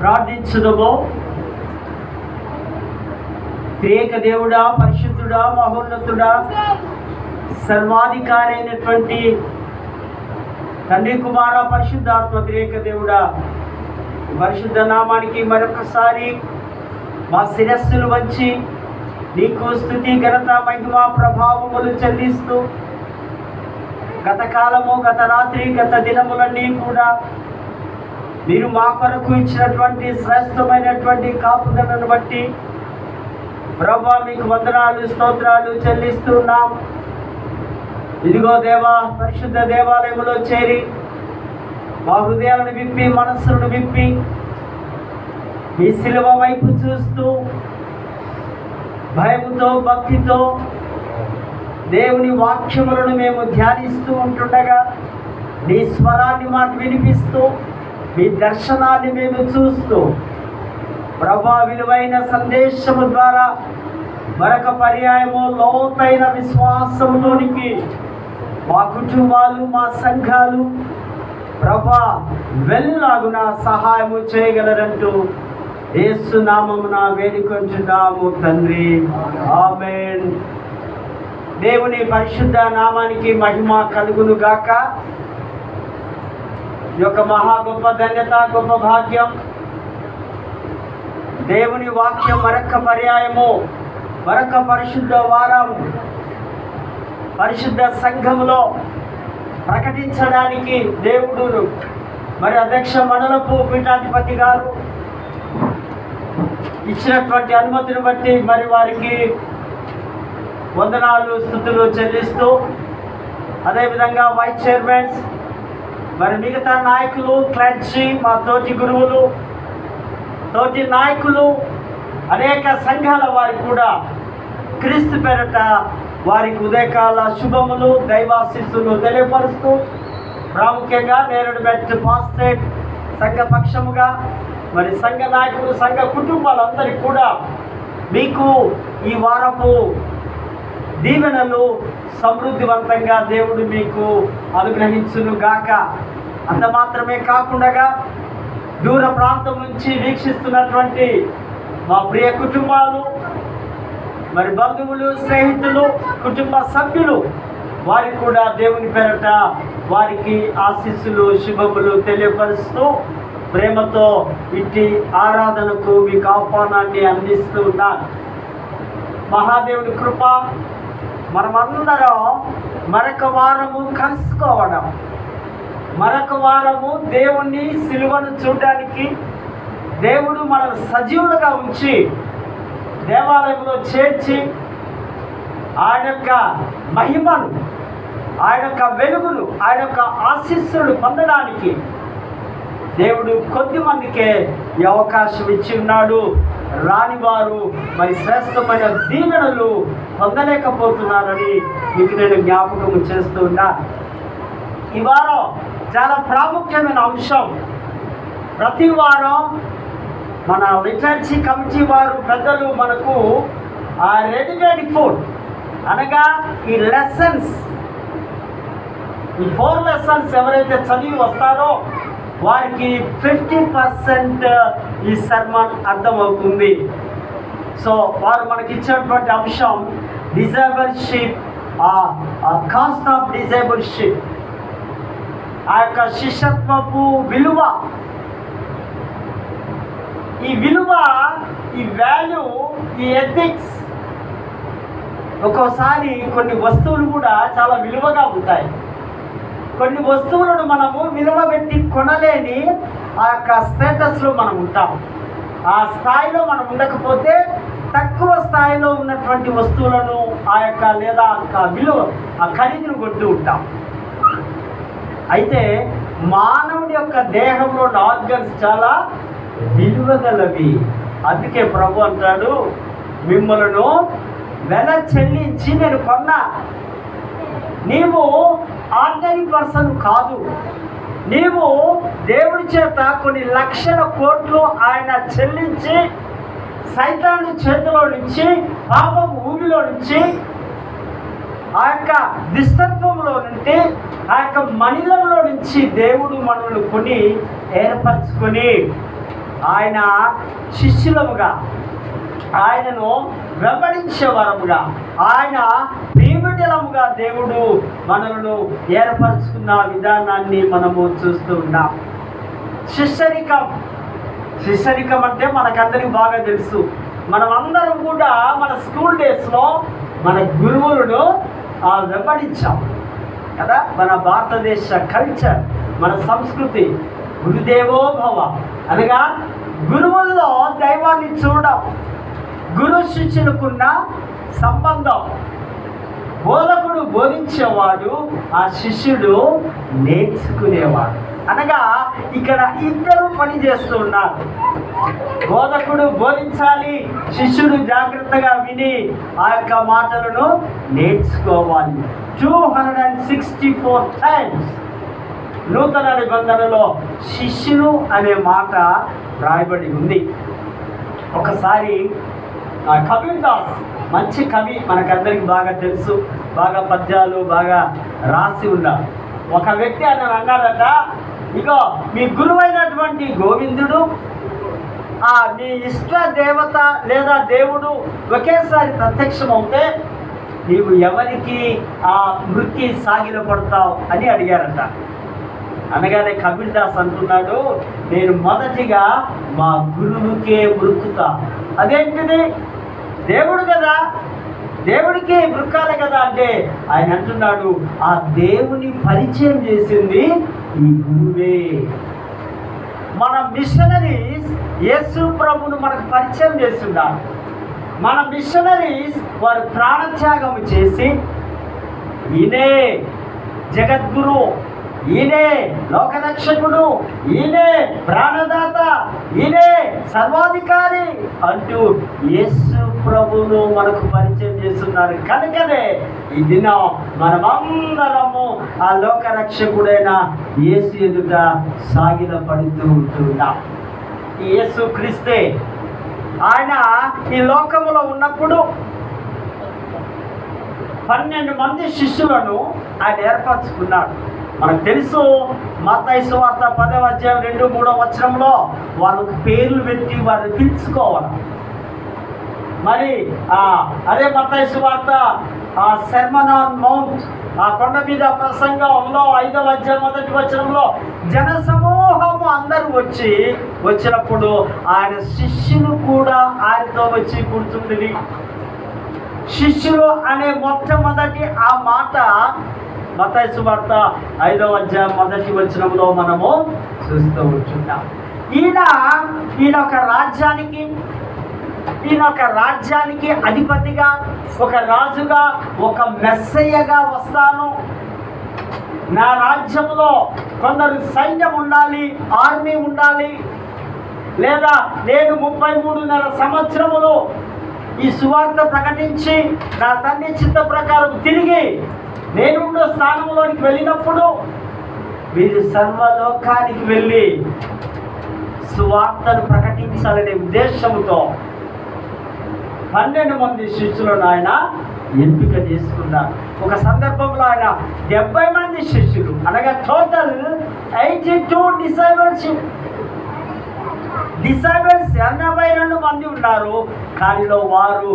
ప్రార్థించుదము. త్రియేక దేవుడా, పరిశుద్ధుడా, మహోన్నతుడా, సర్వాధికారి అయినటువంటి తండ్రి, కుమార, పరిశుద్ధాత్మ త్రియేక దేవుడా, పరిశుద్ధ నామానికి మరొకసారి మా శిరస్సులు వంచి నీకు స్తుతి, ఘనత, మహిమ, ప్రభావములు చెల్లిస్తూ గత కాలము, గత రాత్రి, గత దినములన్నీ కూడా మీరు మా కొరకు ఇచ్చినటువంటి శ్రేష్టమైనటువంటి కాపుదలను బట్టి ప్రభువా మీకు వందనాలు, స్తోత్రాలు చెల్లిస్తున్నాం. ఇదిగో దేవా, పరిశుద్ధ దేవాలయంలో చేరి మా హృదయాలను విప్పి, మనస్సులను విప్పి మీ శిలువ వైపు చూస్తూ భయముతో, భక్తితో దేవుని వాక్యములను మేము ధ్యానిస్తూ ఉంటుండగా నీ స్వరాన్ని మాకు వినిపిస్తూ మీ దర్శనాన్ని మేము చూస్తూ ప్రభా విలువైన సందేశము ద్వారా మరొక పర్యాయము లోతైన విశ్వాసంలోనికి మా కుటుంబాలు, మా సంఘాలు ప్రభా వెళ్ళలాగున సహాయము చేయగలరంటూ యేసు నామమున వేడుకొంచున్నాము తండ్రి, ఆమేన్. దేవుని పరిశుద్ధ నామానికి మహిమ కలుగును గాక. ఈ యొక్క మహా గొప్ప ధన్యత, గొప్ప భాగ్యం, దేవుని వాక్యం మరొక పర్యాయము, మరొక పరిశుద్ధ వారం పరిశుద్ధ సంఘములో ప్రకటించడానికి దేవుడు మరి అధ్యక్ష మండలపు పీఠాధిపతి గారు ఇచ్చినటువంటి అనుమతిని బట్టి మరి వారికి వందనాలు, స్తుతులు చెల్లిస్తూ, అదేవిధంగా వైస్ చైర్మన్స్, మరి మిగతా నాయకులు, క్లర్జీ, మా తోటి గురువులు, తోటి నాయకులు, అనేక సంఘాల వారికి కూడా క్రీస్తు పేరట వారికి ఉదయకాల శుభములు, దైవాశీస్సులు తెలియపరుస్తూ, ప్రాముఖ్యంగా నేరేడు మెట్టు పాస్టేట్ సంఘ పక్షముగా మరి సంఘ నాయకులు, సంఘ కుటుంబాలందరికీ కూడా మీకు ఈ వారపు దీవెనలు సమృద్ధివంతంగా దేవుడు మీకు అనుగ్రహించును గాక. అంత మాత్రమే కాకుండా దూర ప్రాంతం నుంచి వీక్షిస్తున్నటువంటి మా ప్రియ కుటుంబాలు, మరి బంధువులు, స్నేహితులు, కుటుంబ సభ్యులు వారికి కూడా దేవుని పేరట వారికి ఆశీస్సులు, శుభములు తెలియపరుస్తూ ప్రేమతో ఇట్టి ఆరాధనకు మీకు ఆహ్వానాన్ని అందిస్తూ ఉన్నాను. మహాదేవుని కృప, మనమందరం మరొక వారము కలుసుకోవడం, మరొక వారము దేవుణ్ణి సిలువను చూడడానికి దేవుడు మనల్ని సజీవులుగా ఉంచి దేవాలయంలో చేర్చి ఆయన యొక్క మహిమను, ఆయన యొక్క వెలుగును, ఆయన యొక్క ఆశీస్సులు పొందడానికి దేవుడు కొద్ది మందికే ఈ అవకాశం ఇచ్చి ఉన్నాడు. రాని వారు మరి శ్రేష్టమైన దీవెనలు పొందలేకపోతున్నారని మీకు నేను జ్ఞాపకం చేస్తూ ఉన్నా. ఈ వారం చాలా ప్రాముఖ్యమైన అంశం. ప్రతి వారం మన లిటరసీ కమిటీ వారు పెద్దలు మనకు ఆ రెడీమేడ్ ఫుడ్ అనగా ఈ లెసన్స్, ఈ 4 లెసన్స్ ఎవరైతే చదివి వస్తారో వారికి 50% ఈ సర్మన్ అర్థమవుతుంది. సో వారు మనకి ఇచ్చినటువంటి అంశం డిజేబుల్షిప్, కాస్ట్ ఆఫ్ డిజేబుల్షిప్, ఆ యొక్క శిష్యత్వపు విలువ, ఈ విలువ, ఈ వాల్యూ, ఈ ఎథిక్స్. ఒక్కోసారి కొన్ని వస్తువులు కూడా చాలా విలువగా ఉంటాయి. కొన్ని వస్తువులను మనము విలువ పెట్టి కొనలేని ఆ యొక్క స్టేటస్లో మనం ఉంటాం. ఆ స్థాయిలో మనం ఉండకపోతే తక్కువ స్థాయిలో ఉన్నటువంటి వస్తువులను ఆ యొక్క లేదా ఆ విలువ, ఆ ఖరీదును కొంటూ ఉంటాం. అయితే మానవుడి యొక్క దేహంలో ఆర్గన్స్ చాలా విలువగలవి. అందుకే ప్రభు అంటాడు, మిమ్మలను వెల చెల్లించి నేను కొన్నా. నీవు ఆర్డినరీ పర్సన్ కాదు. నీవు దేవుడి చేత కొన్ని లక్షల కోట్లు ఆయన చెల్లించి సైతాను చేతిలో నుంచి, పాపం ఊబిలో నుంచి, ఆ యొక్క దుష్టత్వంలో నుండి, ఆ యొక్క మనిలంలో నుంచి దేవుడు మనల్ని కొని ఏర్పరచుకొని ఆయన శిష్యులముగా, ఆయనను వెంబడించే వరముగా, ఆయన ప్రియబిడ్డలముగా దేవుడు మనలను ఏర్పరచుకున్న విధానాన్ని మనము చూస్తూ ఉన్నాం. శిష్యరికం అంటే మనకందరికి బాగా తెలుసు. మనం అందరం కూడా మన స్కూల్ డేస్లో మన గురువులను వెంబడించాం కదా. మన భారతదేశ కల్చర్, మన సంస్కృతి గురుదేవో భవ అనగా గురువుల్లో దైవాన్ని చూడడం, గురు శిష్యులకున్న సంబంధం. బోధకుడు బోధించేవాడు, ఆ శిష్యుడు నేర్చుకునేవాడు. అనగా ఇక్కడ ఇద్దరు పని చేస్తూ ఉన్నారు. బోధకుడు బోధించాలి, శిష్యుడు జాగ్రత్తగా విని ఆ యొక్క మాటలను నేర్చుకోవాలి. 264 times నూతన నిబంధనలో శిష్యులు అనే మాట రాయబడి ఉంది. ఒకసారి కబీర్ దాస్, మంచి కవి, మనకందరికి బాగా తెలుసు, బాగా పద్యాలు బాగా రాసి ఉన్నారు. ఒక వ్యక్తి ఆయన అన్నాడట, ఇగో మీ గురువైనటువంటి గోవిందుడు, మీ ఇష్ట దేవత లేదా దేవుడు ఒకేసారి ప్రత్యక్షమవుతే నీవు ఎవరికి మృక్కి సాగిలపడతావు అని అడిగారట. అనగానే కబీర్ దాస్ అంటున్నాడు, నేను మొదటిగా మా గురువుకే మృక్కుతా. అదేంటిది? దేవుడు కదా, దేవుడికి మృక్కాలి కదా అంటే ఆయన అంటున్నాడు, ఆ దేవుని పరిచయం చేసింది ఈ గురువే. మన మిషనరీస్ యేసు ప్రభును మనకు పరిచయం చేస్తున్నారు. మన మిషనరీస్ వారు ప్రాణత్యాగం చేసి, ఈయనే జగద్గురు, ఈయనే లోకరక్షకుడు, ఈయనే ప్రాణదాత, ఈయనే సర్వాధికారి అంటూ యేసు ప్రభువును మనకు పరిచయం చేస్తున్నారు. కనుకనే ఈ దినం మనమందరము ఆ లోకరక్షకుడైన యేసు ఎదుట సాగిలపడుతూ ఉంటున్నాం. ఈ యేసు క్రీస్తే ఆయన ఈ లోకములో ఉన్నప్పుడు 12 మంది శిష్యులను ఆయన ఏర్పరచుకున్నాడు. మనకు తెలుసు, మత్తయి సువార్త 10వ అధ్యాయం 2, 3వ వచనంలో వాళ్ళకు పేర్లు పెట్టి వారిని పిలుచుకోవాలి. మరి అదే మత్తయి సువార్త సెర్మన్ ఆన్ మౌంట్, ఆ కొండ మీద ప్రసంగంలో 5వ అధ్యాయం 1వ వచనంలో జన సమూహము అందరూ వచ్చినప్పుడు ఆయన శిష్యులు కూడా ఆయనతో వచ్చి కూర్చుంటుంది. శిష్యులు అనే మొట్టమొదటి ఆ మాట మత్తయి సువార్త 5వ అధ్యాయం 1వ వచనంలో మనము చూస్తూ ఉంటున్నాం. ఈయన ఒక రాజ్యానికి అధిపతిగా, ఒక రాజుగా, ఒక మెస్సయ్యగా వస్తాను. నా రాజ్యంలో కొందరు సైన్యం ఉండాలి, ఆర్మీ ఉండాలి, లేదా నేను 33.5 సంవత్సరములు ఈ సువార్త ప్రకటించి నా తండ్రి చిత్త ప్రకారం తిరిగి నేనున్న స్థానంలోనికి వెళ్ళినప్పుడు వీరు సర్వలోకానికి వెళ్ళి సువార్తను ప్రకటించాలనే ఉద్దేశంతో 12 మంది శిష్యులను ఆయన ఎంపిక చేసుకున్నారు. ఒక సందర్భంలో ఆయన 70 మంది శిష్యులు, అనగా టోటల్ 82 డిసైబుల్స్ 82 మంది ఉన్నారు. కానిలో వారు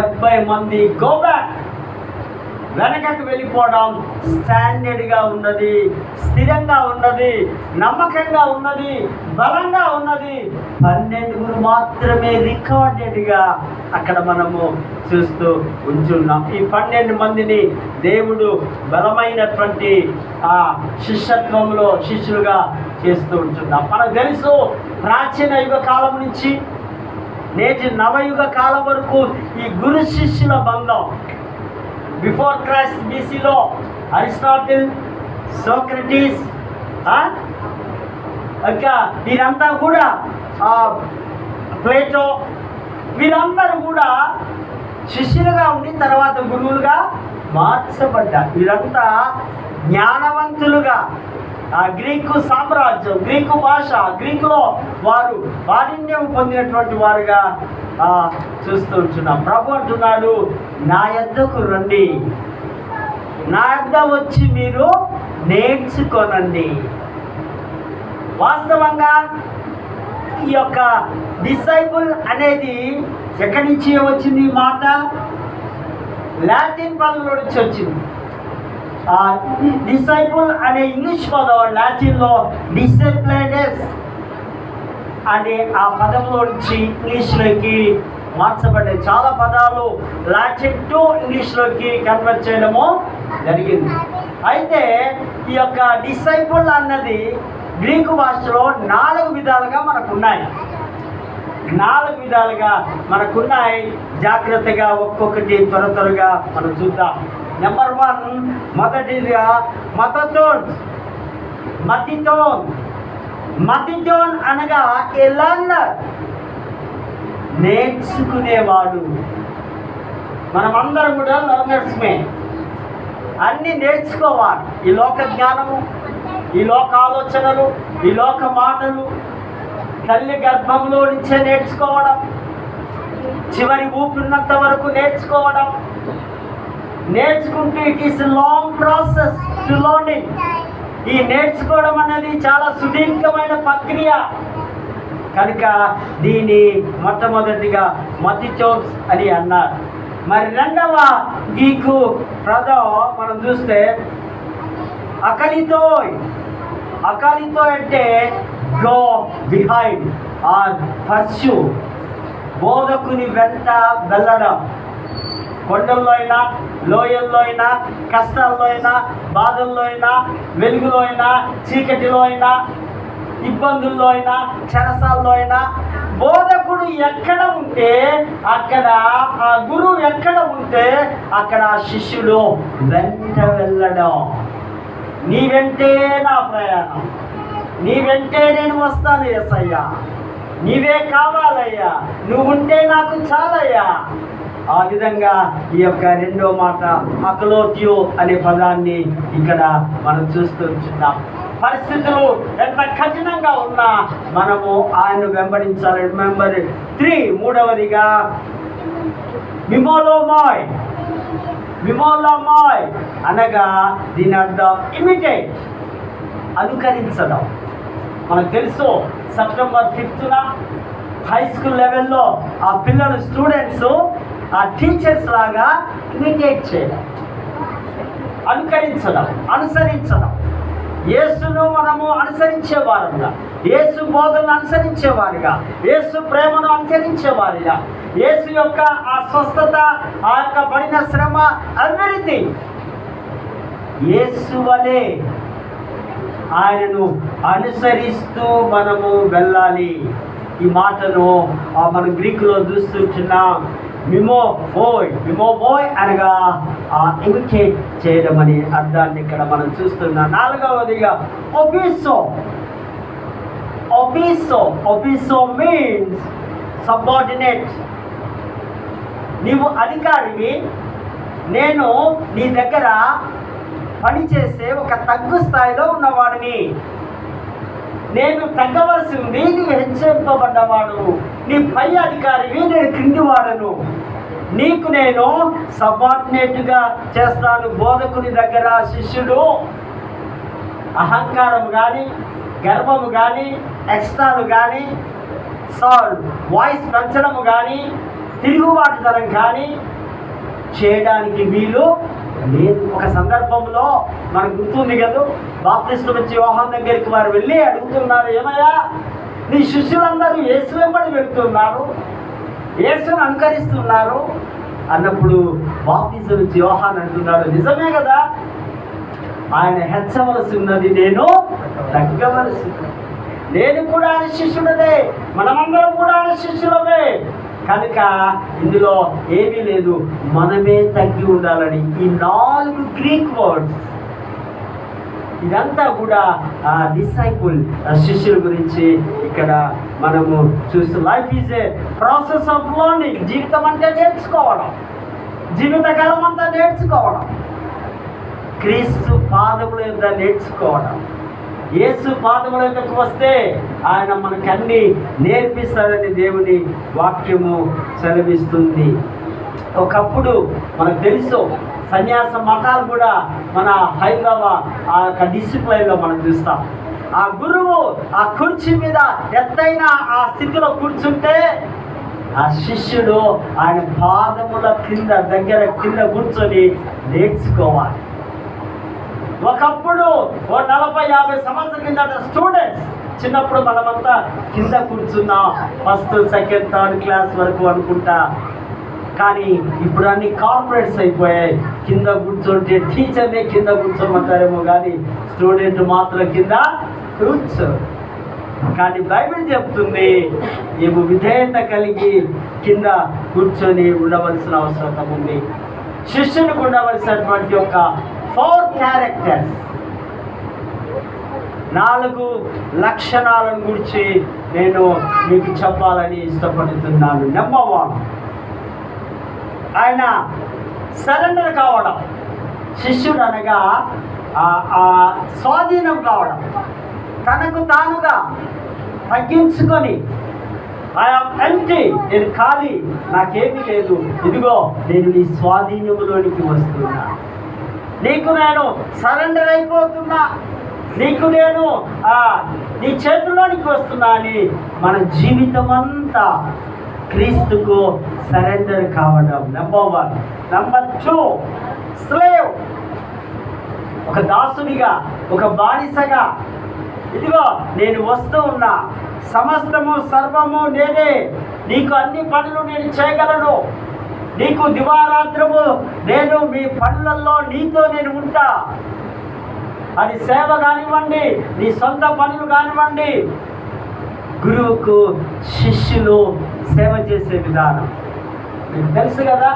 70 మంది గో బ్యాక్, వెనకకు వెళ్ళిపోవడం. స్టాండర్డ్గా ఉన్నది, స్థిరంగా ఉన్నది, నమ్మకంగా ఉన్నది, బలంగా ఉన్నది. 12 మాత్రమే రికార్డెడ్గా అక్కడ మనము చూస్తూ ఉంటున్నాం. ఈ 12 మందిని దేవుడు బలమైనటువంటి శిష్యత్వంలో శిష్యులుగా చేస్తూ ఉంటున్నాం. మనకు తెలుసు, ప్రాచీన యుగ కాలం నుంచి నేటి నవయుగ కాలం వరకు ఈ గురు శిష్యుల బంధం. బిఫోర్ క్రైస్ట్ BCలో అరిస్టాటిల్, సోక్రటీస్, ఇంకా వీరంతా కూడా ప్లేటో, వీరందరూ కూడా శిష్యులుగా ఉండి తర్వాత గురువులుగా మార్చబడ్డారు. వీరంతా జ్ఞానవంతులుగా, గ్రీకు సామ్రాజ్యం, గ్రీకు భాష, గ్రీకులో వారు ప్రావీణ్యం పొందినటువంటి వారుగా చూస్తూ ఉంటున్నాం. ప్రభు అంటున్నాడు, నా యొద్దకు రండి, నా యొద్ద వచ్చి మీరు నేర్చుకోనండి. వాస్తవంగా ఈ యొక్క డిసైపుల్ అనేది ఎక్కడి నుంచి వచ్చింది? ఈ మాట లాటిన్ పదంలో నుంచి వచ్చింది. డిసైపుల్ అనే ఇంగ్లీష్ పదం లాటిన్లో డిసిప్లైనెస్ అనే ఆ పదంలో నుంచి ఇంగ్లీష్లోకి మార్చబడ్డాయి. చాలా పదాలు లాటిన్ టు ఇంగ్లీష్లోకి కన్వర్ట్ చేయడము జరిగింది. అయితే ఈ యొక్క డిసైపుల్ అన్నది గ్రీకు భాషలో 4 విధాలుగా మనకున్నాయి. 4 విధాలుగా మనకున్నాయి. జాగ్రత్తగా ఒక్కొక్కటి త్వరగా మనం చూద్దాం. నెంబర్ 1, మొదటిగా మతితోన్ అనగా ఏ లర్నర్, నేర్చుకునేవాడు. మనమందరం కూడా లర్నర్స్మే. అన్నీ నేర్చుకోవాలి. ఈ లోక జ్ఞానము, ఈ లోక ఆలోచనలు, ఈ లోక మాటలు తల్లి గర్భంలో నుంచే నేర్చుకోవడం, చివరి ఊపిరినంత వరకు నేర్చుకోవడం. నేర్చుకుంటూ it is long process to learning. ఈ నేర్చుకోవడం అనేది చాలా సుదీర్ఘమైన ప్రక్రియ కనుక దీన్ని మొట్టమొదటిగా మతితోన్ అని అన్నారు. మరి రెండవ గ్రీకు పదం మనం చూస్తే అకలితో అంటే గో బిహైండ్ ఆర్ పర్స్యూ, బోధకుని వెంట వెళ్ళడం. కొండల్లో అయినా, లోయల్లో అయినా, కష్టాల్లో అయినా, బాధల్లో అయినా, వెలుగులో అయినా, చీకటిలో అయినా, ఇబ్బందుల్లో అయినా, చెరసాల్లో అయినా, బోధకుడు ఎక్కడ ఉంటే అక్కడ, ఆ గురువు ఎక్కడ ఉంటే అక్కడ శిష్యుడు వెంట వెళ్ళడం. నీ వెంటే నా ప్రయాణం, నీ వెంటే నేను వస్తాను యేసయ్యా, నీవే కావాలయ్యా, నువ్వు ఉంటే నాకు చాలయ్యా. ఆ విధంగా ఈ యొక్క రెండో మాట అకలోత్యో అనే పదాన్ని ఇక్కడ మనం చూస్తున్నాం. పరిస్థితులు ఎంత కఠినంగా ఉన్నా మనము ఆయన్ను వెంబడించాలి. నెంబర్ 3, మూడవదిగా మిమోలోమాయ్ అనగా దీని అర్థం ఇమిటేట్, అనుకరించడం. మనకు తెలుసు సెప్టెంబర్ 5న హై స్కూల్ లెవెల్లో ఆ పిల్లలు, స్టూడెంట్స్ ఆ టీచర్స్ లాగా ఇమిటేట్ చేయడం, అనుకరించడం, అనుసరించడం. యేసును మనము అనుసరించేవారుగా, యేసు బోధనను అనుసరించేవారుగా, యేసు ప్రేమను అనుసరించేవారుగా, యేసు యొక్క ఆ స్వస్థత, ఆ యొక్క పడిన శ్రమ, ఎవ్రీథింగ్ యేసు వలె ఆయనను అనుసరిస్తూ మనము వెళ్ళాలి. ఈ మాటను మనం గ్రీకులో చూస్తుంటున్నాం. మిమోబోయ్ అనగా ఇమిటేట్ చేయడం అనే అర్థాన్ని ఇక్కడ మనం చూస్తున్నాం. నాలుగవదిగా ఒబిసో మీన్స్ సబార్డినేట్. నీవు అధికారివి, నేను నీ దగ్గర పనిచేసే ఒక తగ్గు స్థాయిలో ఉన్నవాడిని. నేను తగ్గవలసి ఉంది, నీవు హెచ్చరింపబడ్డవాడు. నీ పై అధికారివి, నేను క్రింది వాడను. నీకు నేను సబార్డినేట్గా చేస్తాను. బోధకుని దగ్గర శిష్యుడు అహంకారం కానీ, గర్వము కానీ, ఎక్స్ట్రాలు కానీ, వాయిస్ పెంచడము కానీ, తిరుగుబాటుతనం కానీ చేయడానికి వీలు లేదు. ఒక సందర్భంలో మనకు గుర్తుంది కదా, బాప్తిస్మం ఇచ్చి యోహాను దగ్గరికి వారు వెళ్ళి అడుగుతున్నారు, ఏమయ్యా నీ శిష్యులందరూ యేసు వెంబడి వెళ్తున్నారు, యేసును అనుకరిస్తున్నారు అన్నప్పుడు బాప్తిస్మం ఇచ్చి యోహాను అంటున్నాడు, నిజమే కదా, ఆయన హెచ్చవలసి ఉన్నది, నేను తగ్గవలసి. నేను కూడా ఆయన శిష్యుడనే, మనమందరం కూడా ఆయన శిష్యులమే. కనుక ఇందులో ఏమీ లేదు, మనమే తగ్గి ఉండాలని. ఈ 4 గ్రీక్ వర్డ్స్, ఇదంతా కూడా డిసైపుల్, శిష్యుల గురించి ఇక్కడ మనము చూస్తూ. Life is a process of learning. జీవితం అంటే నేర్చుకోవడం, జీవితకాలం అంతా నేర్చుకోవడం, క్రీస్తు పాదముల యొక్క నేర్చుకోవడం. యేసు పాదముల యొక్కకు వస్తే ఆయన మనకన్నీ నేర్పిస్తాడని దేవుని వాక్యము సెలవిస్తుంది. ఒకప్పుడు మనకు తెలుసు, సన్యాస మఠాలు కూడా మన హైదరాబాద్ ఆ యొక్క డిసిప్లైన్లో మనం చూస్తాం. ఆ గురువు ఆ కుర్చీ మీద ఎత్తైన ఆ స్థితిలో కూర్చుంటే ఆ శిష్యుడు ఆయన పాదముల కింద కూర్చొని నేర్చుకోవాలి. ఒకప్పుడు 40-50 సంవత్సరాల కిందట స్టూడెంట్స్ చిన్నప్పుడు మనమంతా కింద కూర్చున్నాం, ఫస్ట్ సెకండ్ థర్డ్ క్లాస్ వరకు అనుకుంటా. కానీ ఇప్పుడు అన్ని కార్పొరేట్స్ అయిపోయాయి. కింద కూర్చోంటే టీచర్నే కింద కూర్చోమంటారేమో కానీ స్టూడెంట్ మాత్రం కింద కూర్చో. కానీ బైబిల్ చెప్తుంది నీవు విధేయత కలిగి కింద కూర్చొని ఉండవలసిన అవసరం ఉంది. శిష్యునికి ఉండవలసినటువంటి ఒక 4 క్యారెక్టర్స్, 4 లక్షణాలను గురించి నేను మీకు చెప్పాలని ఇష్టపడుతున్నాను. నెంబర్ 1, ఆయన సరెండర్ కావడం. శిష్యుడు అనగా స్వాధీనం కావడం, తనకు తానుగా తగ్గించుకొని ఐఎమ్ ఎంప్టీ, నేను ఖాళీ, నాకేమీ లేదు, ఇదిగో నేను నీ స్వాధీనంలోనికి వస్తున్నా, నీకు నేను సరెండర్ అయిపోతున్నా, నీకు నేను నీ చేతుల్లోనికి వస్తున్నా అని మన జీవితం అంతా క్రీస్తుకు సరెండర్ కావడం. నెంబర్ 1. Number 2, slave. ఒక దాసునిగా, ఒక బానిసగా, ఇదిగో నేను వస్తూ ఉన్నా, సమస్తము సర్వము నేనే, నీకు అన్ని పనులు నేను చేయగలను, నీకు దివారాత్రము నేను మీ పనులలో నీతో నేను ఉంటా. అది సేవ కానివ్వండి, నీ సొంత పనులు కానివ్వండి. గురువుకు శిష్యులు సేవ చేసే విధానం మీకు తెలుసు కదా.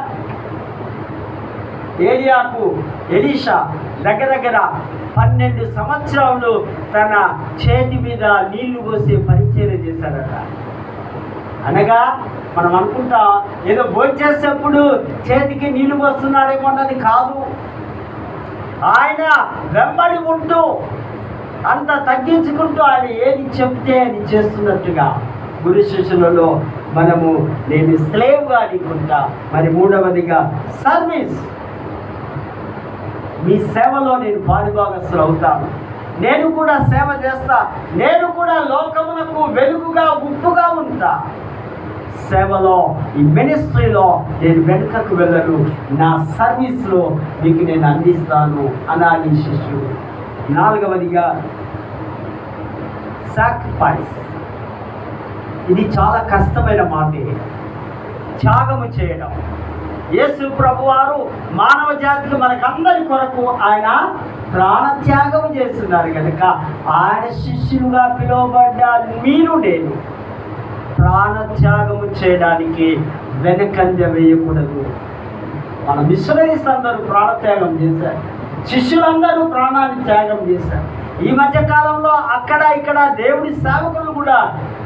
ఎలీషా దగ్గర 12 సంవత్సరాలు తన చేతి మీద నీళ్లు పోసి పరిచయం చేశాడట. అనగా మనం అనుకుంటాం ఏదో భోంచేసేప్పుడు చేతికి నీళ్లు పోస్తున్నాడేమో అన్నది కాదు. ఆయన వెంబడి ఉంటూ అంత తగ్గించుకుంటూ ఆయన ఏది చెప్తే అది చేస్తున్నట్టుగా గురు శిష్యులలో మనము నేను స్లేవ్గా అనుకుంటా. మరి 3వదిగా సర్వీస్. మీ సేవలో నేను పాలుభాగస్తులు అవుతాను, నేను కూడా సేవ చేస్తా, నేను కూడా లోకమునకు వెలుగుగా ఉప్పుగా ఉంటా. సేవలో, ఈ మినిస్ట్రీలో నేను వెనుకకు వెళ్ళను, నా సర్వీస్లో మీకు నేను అందిస్తాను అనాలి శిష్యుడు. 4వదిగా సాక్రిఫైస్. ఇది చాలా కష్టమైన మాటే, త్యాగము చేయడం. యేసు ప్రభువారు మానవ జాతికి మనకందరి కొరకు ఆయన ప్రాణత్యాగము చేస్తున్నారు కనుక ఆయన శిష్యులుగా పిలువబడ్డ మీరు నేను ప్రాణత్యాగము చేయడానికి వెనకంజ వేయకూడదు. మన మిషనరీస్ అందరూ ప్రాణత్యాగం చేశారు, శిష్యులందరూ ప్రాణాన్ని త్యాగం చేశారు. ఈ మధ్య కాలంలో అక్కడ ఇక్కడ దేవుడి సేవకులు కూడా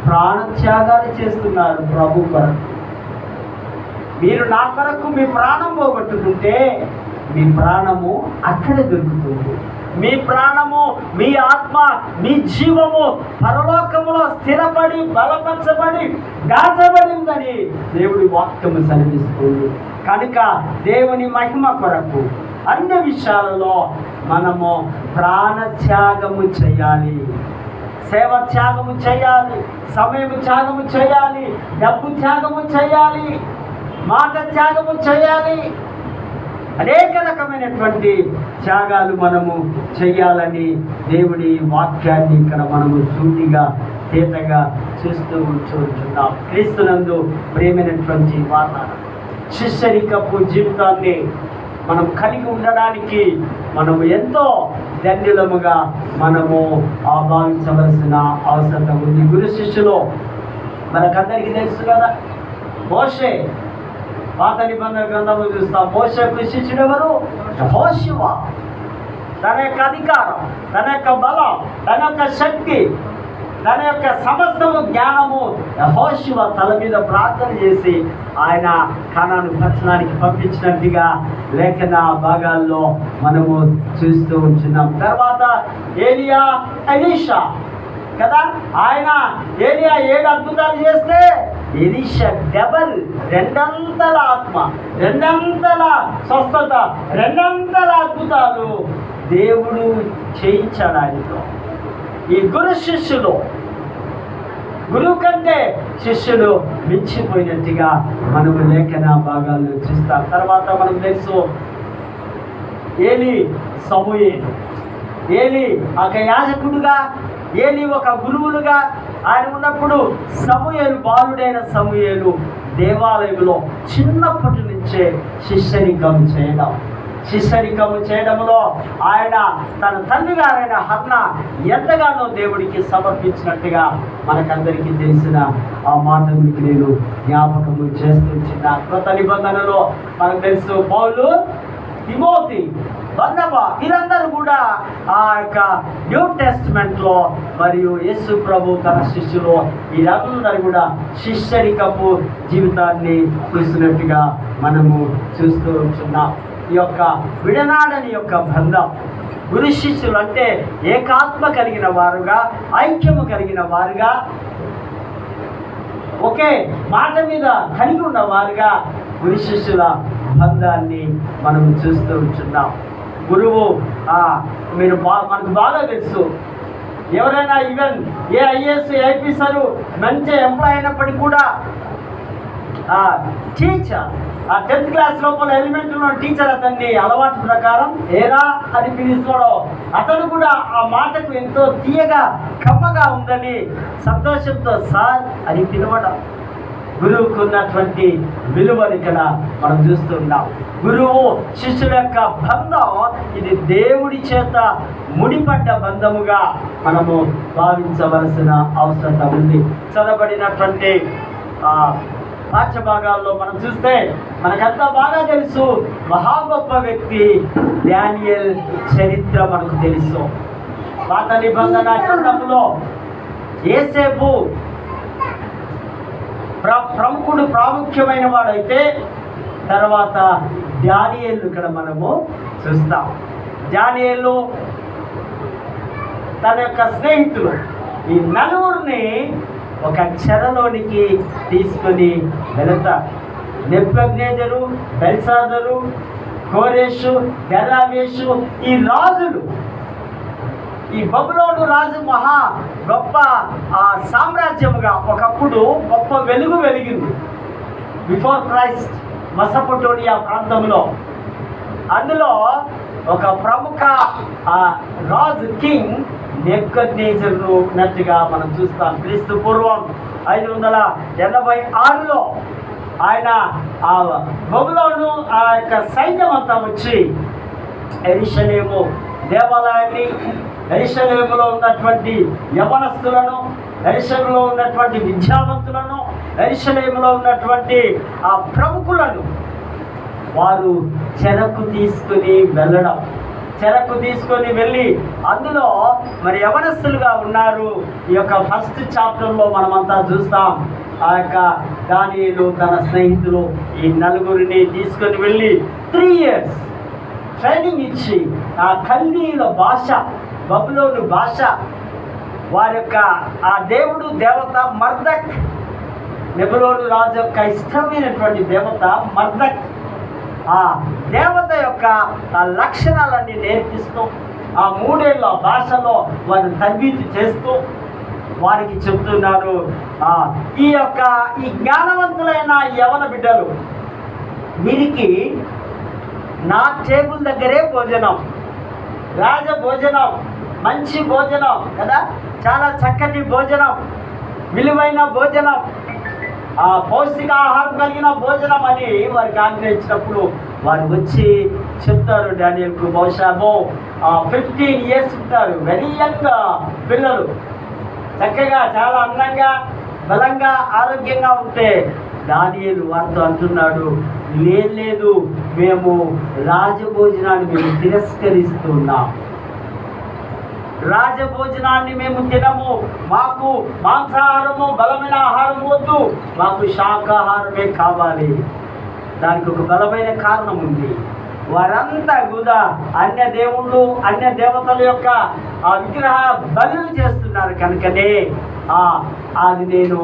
ప్రాణత్యాగాలు చేస్తున్నారు ప్రభు కొరకు. మీరు నా కొరకు మీ ప్రాణం పోగొట్టుకుంటే మీ ప్రాణము అక్కడే దొరుకుతుంది. మీ ప్రాణము, మీ ఆత్మ, మీ జీవము పరలోకములో స్థిరపడి బలపరచబడి దాచబడిందని దేవుడి వాక్యము సెలవిస్తుంది. కనుక దేవుని మహిమ కొరకు అన్ని విషయాలలో మనము ప్రాణత్యాగము చేయాలి, సేవ త్యాగము చేయాలి, సమయము త్యాగము చేయాలి, డబ్బు త్యాగము చేయాలి, మాట త్యాగము చేయాలి. అనేక రకమైనటువంటి త్యాగాలు మనము చేయాలని దేవుడి వాక్యాన్ని ఇక్కడ మనము సూటిగా తేటగా చూస్తూ ఉంటున్నాం. క్రీస్తునందు ప్రేమైనటువంటి వాతావరణం, శిష్యరికపు జీవితాన్ని మనం కలిగి ఉండడానికి మనము ఎంతో ధన్యులముగా మనము భావించవలసిన అవసరం ఉంది. గురు శిష్యులు మనకందరికీ తెలుసు కదా. మోషే, పాత నిబంధన గ్రంథంలో చూస్తాం, మోషేకు శిష్యుడు ఎవరు? యెహోషువ. తన యొక్క అధికారం, తన యొక్క బలం, తన యొక్క శక్తి, తన యొక్క సమస్తము జ్ఞానము యెహోషువ తల మీద ప్రార్థన చేసి ఆయన కనాను పట్టణానికి పంపించినట్టుగా లేఖన భాగాల్లో మనము చూస్తూ ఉంటున్నాం. తర్వాత ఎలీషా కదా, ఆయన ఏలియా 7 అద్భుతాలు చేస్తే ఎలీషా డబల్, 2 ఆత్మ, 2 స్వస్థత, 2 అద్భుతాలు దేవుడు చేయించాడు ఆయనతో. ఈ గురు శిష్యులు, గురువు కంటే శిష్యుడు మించిపోయినట్టుగా మనము లేఖన భాగాల్లో చూస్తాం. తర్వాత మనకు తెలుసు ఏలీ, సమూయేలు. ఏలీ ఒక యాజకుడుగా, ఏలీ ఒక గురువులుగా ఆయన ఉన్నప్పుడు సమూయేలు, బాలుడైన సమూయేలు దేవాలయంలో చిన్నప్పటి నుంచే శిష్యరికము చేయడంలో ఆయన తన తండ్రి గారైన హన్న ఎంతగానో దేవుడికి సమర్పించినట్టుగా మనకందరికీ తెలిసిన ఆ మాటను నేను జ్ఞాపకము చేస్తున్న కొత్త నిబంధనలో మనకు తెలుసు పౌలు, తిమోతి, బర్నబా వీరందరూ కూడా ఆ యొక్క న్యూ టెస్ట్మెంట్లో మరియు యేసు ప్రభు తన శిష్యులు వీరందరూ కూడా శిష్యరికపు జీవితాన్ని చూస్తున్నట్టుగా మనము చూస్తూ ఉంటున్నాం. ఈ యొక్క విడనాడని యొక్క బంధం, గురు శిష్యులు అంటే ఏకాత్మ కలిగిన వారుగా, ఐక్యము కలిగిన వారుగా, ఒకే మాట మీద కలిగి ఉన్న వారుగా గురు శిష్యుల బంధాన్ని మనం చూస్తూ ఉంటున్నాం. గురువు మనకు బాగా తెలుసు. ఎవరైనా ఈవెన్ ఏ ఐఏఎస్, ఐపీఎస్ఆర్ మంచి ఎంప్లాయ్ అయినప్పటికీ కూడా టీచర్, ఆ 10th క్లాస్ లోపల ఎలిమెంటరీలో టీచర్ అతన్ని అలవాటు ప్రకారం ఏరా అని పిలుస్తాడో అతను కూడా ఆ మాటకు ఎంతో తీయగా, కమ్మగా ఉందని సంతోషంతో సార్ అని పిలవడం గురువుకు ఉన్నటువంటి విలువని ఇక్కడ మనం చూస్తున్నాం. గురువు శిష్యుల యొక్క బంధం ఇది దేవుడి చేత ముడిపడ్డ బంధముగా మనము భావించవలసిన అవసరం ఉంది. చదవబడినటువంటి పాఠ్య భాగాల్లో మనం చూస్తే మనకంతా బాగా తెలుసు. మహా గొప్ప వ్యక్తి డానియేల్ చరిత్ర మనకు తెలుసు. పాత నిబంధన గ్రంథంలో యోసేపు ప్రముఖుడు, ప్రాముఖ్యమైన వాడైతే తర్వాత డానియేలు ఇక్కడ మనము చూస్తాం. డానియేలు తన యొక్క స్నేహితులు ఈ నలుగురిని ఒక చెరలోనికి తీసుకొని వెళతారు. నెబుకద్నెజరు, బెల్షాజరు, కోరెషు, దర్యావేషు ఈ రాజులు, ఈ బబులోను రాజు మహా గొప్ప సామ్రాజ్యముగా ఒకప్పుడు గొప్ప వెలుగు వెలిగింది బిఫోర్ క్రైస్ట్ మెసొపొటేమియా ప్రాంతంలో. అందులో ఒక ప్రముఖ రాజు కింగ్ నెబుకద్నెజరు ఉన్నట్టుగా మనం చూస్తాం. క్రీస్తు పూర్వం 586లో ఆయన ఆ బబులోను ఆ యొక్క సైన్యం అంతా వచ్చి యెరూషలేము దేవాలయాన్ని, యెరూషలేములో ఉన్నటువంటి యవనస్తులను, యెరూషలేములో ఉన్నటువంటి విద్యావంతులను, యెరూషలేములో ఉన్నటువంటి ఆ ప్రముఖులను వారు చెరకు తీసుకొని వెళ్ళి అందులో మరి యవనస్తులుగా ఉన్నారు. ఈ యొక్క ఫస్ట్ చాప్టర్లో మనమంతా చూస్తాం. ఆ యొక్క దానియేలు తన స్నేహితులు ఈ నలుగురిని తీసుకొని వెళ్ళి 3 years ట్రైనింగ్ ఇచ్చి ఆ కల్దీయుల భాష, బబులోను భాష, వారి యొక్క ఆ దేవుడు దేవత మర్దక్, బబులోను రాజు యొక్క ఇష్టమైనటువంటి దేవత మర్దక్, ఆ దేవత యొక్క ఆ లక్షణాలన్నీ నేర్పిస్తూ ఆ 3 ఏళ్ళ భాషలో వారిని తరబీదు చేస్తూ వారికి చెప్తున్నారు. ఈ జ్ఞానవంతులైన యవన బిడ్డలు, వీరికి నా టేబుల్ దగ్గరే భోజనం, రాజ భోజనం, మంచి భోజనం కదా, చాలా చక్కటి భోజనం, విలువైన భోజనం, పౌష్టికాహారం కలిగిన భోజనం అని వారికి ఆజ్ఞయించినప్పుడు వారు వచ్చి చెప్తారు. డానియేల్కు బహుశా 15 years ఉంటారు. వెరీ యంగ్ పిల్లలు, చక్కగా చాలా అందంగా, బలంగా, ఆరోగ్యంగా ఉంటే దానియేలు వారితో అంటున్నాడు, లేదు మేము రాజభోజనాన్ని మేము తిరస్కరిస్తున్నాం, రాజభోజనాన్ని మేము తినము, మాకు మాంసాహారము, బలమైన ఆహారం వద్దు, మాకు శాకాహారమే కావాలి. దానికి ఒక బలమైన కారణం ఉంది. వారంతా కూడా అన్య దేవుళ్ళు, అన్య దేవతల యొక్క విగ్రహ బలులు చేస్తున్నారు కనుకనే అది నేను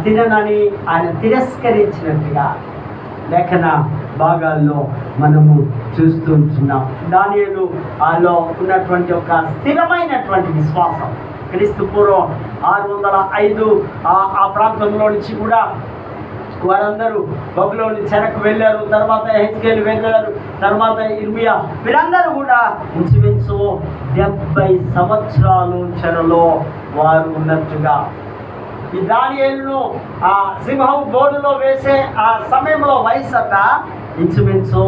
తిననని ఆయన తిరస్కరించినట్టుగా లేఖన భాగాల్లో మనము చూస్తుంటున్నాం. దానియేలు ఆలో ఉన్నటువంటి ఒక స్థిరమైనటువంటి విశ్వాసం, క్రీస్తు పూర్వం 605 ఆ ప్రాంతంలో నుంచి కూడా వారందరూ బబులోని చెరకు వెళ్ళారు. తర్వాత హెజ్కేలు వెళ్ళారు. తర్వాత ఇర్మియా, వీరందరూ కూడా ఇంచుమించు 70 సంవత్సరాలు చెరలో వారు ఉన్నట్టుగా. ఈ దానియేలును ఆ సింహం బోర్డులో వేసే ఆ సమయంలో వయసు అట ఇంచుమించు